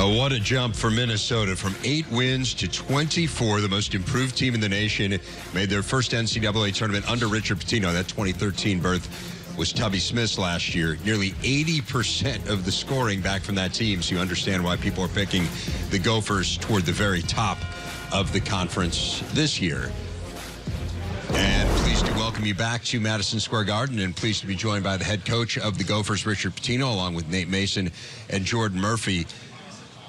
What a jump for Minnesota from 8 wins to 24. The most improved team in the nation. Made their first NCAA tournament under Richard Pitino. That 2013 berth was Tubby Smith's last year. Nearly 80% of the scoring back from that team. So you understand why people are picking the Gophers toward the very top of the conference this year. And pleased to welcome you back to Madison Square Garden, and pleased to be joined by the head coach of the Gophers, Richard Pitino, along with Nate Mason and Jordan Murphy.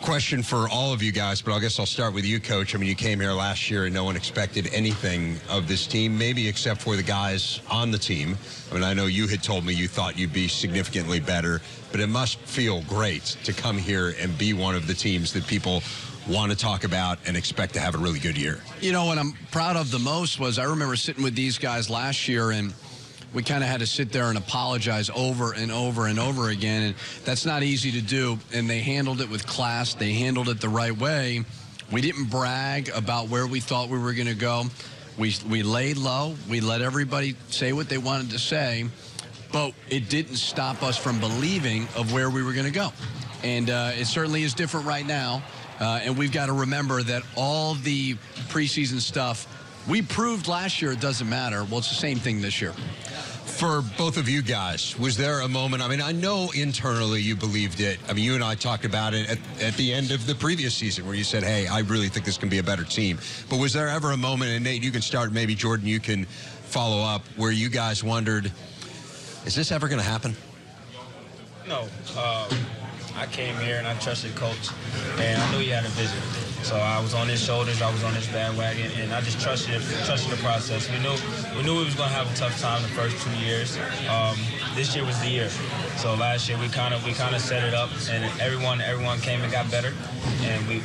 Question for all of you guys, but I guess I'll start with you, Coach. I mean, you came here last year and no one expected anything of this team, maybe except for the guys on the team. I mean, I know you had told me you thought you'd be significantly better, but it must feel great to come here and be one of the teams that people want to talk about and expect to have a really good year. You know, what I'm proud of the most was I remember sitting with these guys last year, and we kind of had to sit there and apologize over and over and over again, and that's not easy to do, and they handled it with class. They handled it the right way. We didn't brag about where we thought we were going to go. We laid low. We let everybody say what they wanted to say, but it didn't stop us from believing of where we were going to go. And it certainly is different right now, and we've got to remember that all the preseason stuff, we proved last year it doesn't matter. Well, it's the same thing this year. For both of you guys, was there a moment? I mean, I know internally you believed it. I mean, you and I talked about it at the end of the previous season where you said, hey, I really think this can be a better team. But was there ever a moment, and Nate, you can start, maybe Jordan, you can follow up, where you guys wondered, is this ever going to happen? No. I came here and I trusted Coach, and I knew he had a vision. So I was on his shoulders, I was on his bandwagon, and I just trusted the process. We knew we was going to have a tough time the first 2 years. This year was the year. So last year we kind of set it up, and everyone came and got better, and we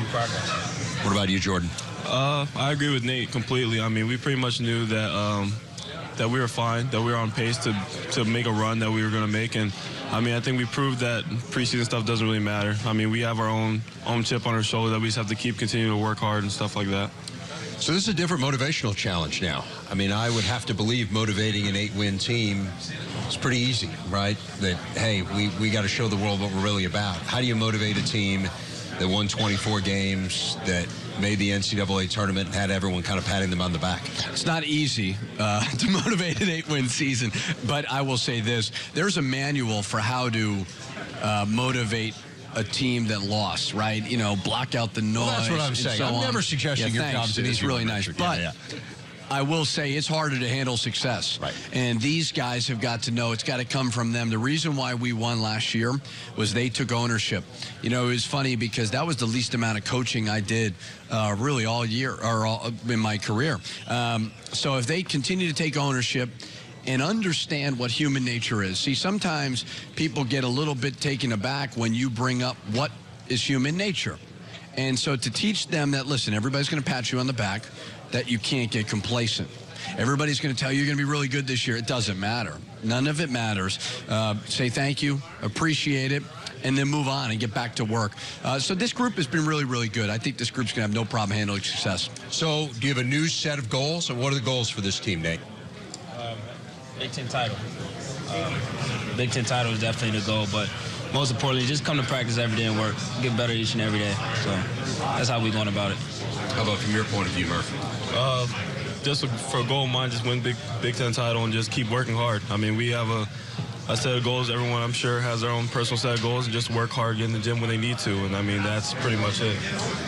progressed. What about you, Jordan? I agree with Nate completely. I mean, we pretty much knew that that we were fine, that we were on pace to make a run that we were going to make. And, I mean, I think we proved that preseason stuff doesn't really matter. I mean, we have our own chip on our shoulder that we just have to keep continuing to work hard and stuff like that. So this is a different motivational challenge now. I mean, I would have to believe motivating an 8-win team is pretty easy, right? That, hey, we got to show the world what we're really about. How do you motivate a team that won 24 games, that made the NCAA tournament, and had everyone kind of patting them on the back? It's not easy to motivate an 8-win season, but I will say this. There's a manual for how to motivate a team that lost, right? You know, block out the noise. Well, that's what I'm saying. So I'm never suggesting your job's It's really nice. But I will say it's harder to handle success. Right. And these guys have got to know it's got to come from them. The reason why we won last year was they took ownership. You know, it was funny because that was the least amount of coaching I did really all year or all in my career. So if they continue to take ownership and understand what human nature is. See, sometimes people get a little bit taken aback when you bring up what is human nature. And so to teach them that, listen, everybody's going to pat you on the back, that you can't get complacent. Everybody's going to tell you you're going to be really good this year. It doesn't matter. None of it matters. Say thank you, appreciate it, and then move on and get back to work. So this group has been really, really good. I think this group's going to have no problem handling success. So do you have a new set of goals? And what are the goals for this team, Nate? Big Ten title. Big Ten title is definitely the goal, but most importantly, just come to practice every day and work. Get better each and every day. So that's how we're going about it. How about from your point of view, Murphy? Just for a goal of mine, just win Big Ten title and just keep working hard. I mean, we have a set of goals. Everyone, I'm sure, has their own personal set of goals, and just work hard, get in the gym when they need to. And, I mean, that's pretty much it.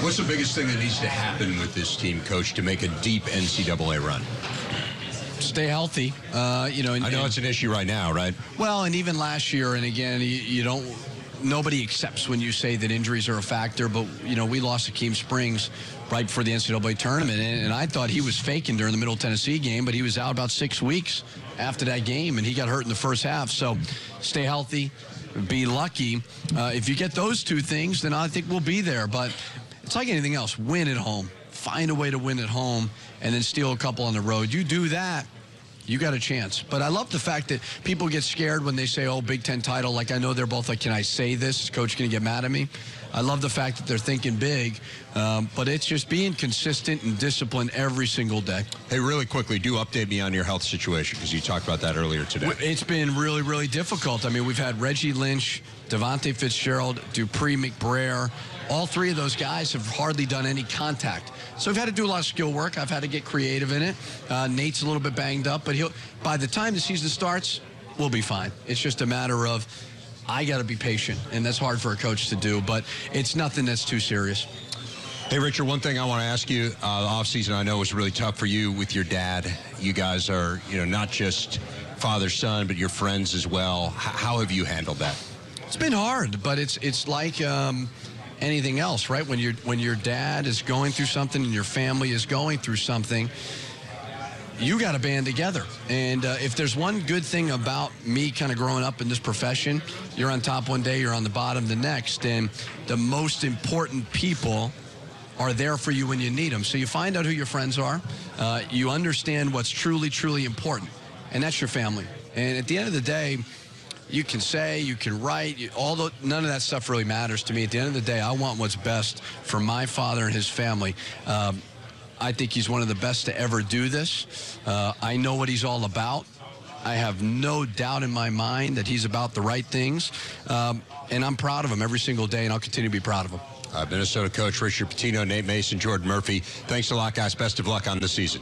What's the biggest thing that needs to happen with this team, Coach, to make a deep NCAA run? Stay healthy. You know, I know it's an issue right now, right? Well, and even last year, and again, you don't. Nobody accepts when you say that injuries are a factor, but, you know, we lost Akeem Springs right before the NCAA tournament, and I thought he was faking during the Middle Tennessee game, but he was out about 6 weeks after that game, and he got hurt in the first half. So stay healthy, be lucky. If you get those two things, then I think we'll be there. But it's like anything else. Win at home. Find a way to win at home, and then steal a couple on the road. You do that, you got a chance. But I love the fact that people get scared when they say, oh, Big Ten title. Like, I know they're both like, can I say this? Is Coach going to get mad at me? I love the fact that they're thinking big, but it's just being consistent and disciplined every single day. Hey, really quickly, do update me on your health situation, because you talked about that earlier today. It's been really, really difficult. I mean, we've had Reggie Lynch Devontae Fitzgerald, Dupree, McBrayer, all three of those guys have hardly done any contact. So I've had to do a lot of skill work. I've had to get creative in it. Nate's a little bit banged up, but by the time the season starts, we'll be fine. It's just a matter of I got to be patient, and that's hard for a coach to do, but it's nothing that's too serious. Hey, Richard, one thing I want to ask you, the offseason I know was really tough for you with your dad. You guys are, not just father-son, but you're friends as well. How have you handled that? It's been hard, but it's like anything else, right? When your dad is going through something and your family is going through something, you got to band together. And if there's one good thing about me kind of growing up in this profession, you're on top one day, you're on the bottom the next. And the most important people are there for you when you need them. So you find out who your friends are. You understand what's truly, truly important. And that's your family. And at the end of the day, you can say, you can write, none of that stuff really matters to me. At the end of the day, I want what's best for my father and his family. I think he's one of the best to ever do this. I know what he's all about. I have no doubt in my mind that he's about the right things. And I'm proud of him every single day, and I'll continue to be proud of him. Minnesota coach Richard Pitino, Nate Mason, Jordan Murphy. Thanks a lot, guys. Best of luck on the season.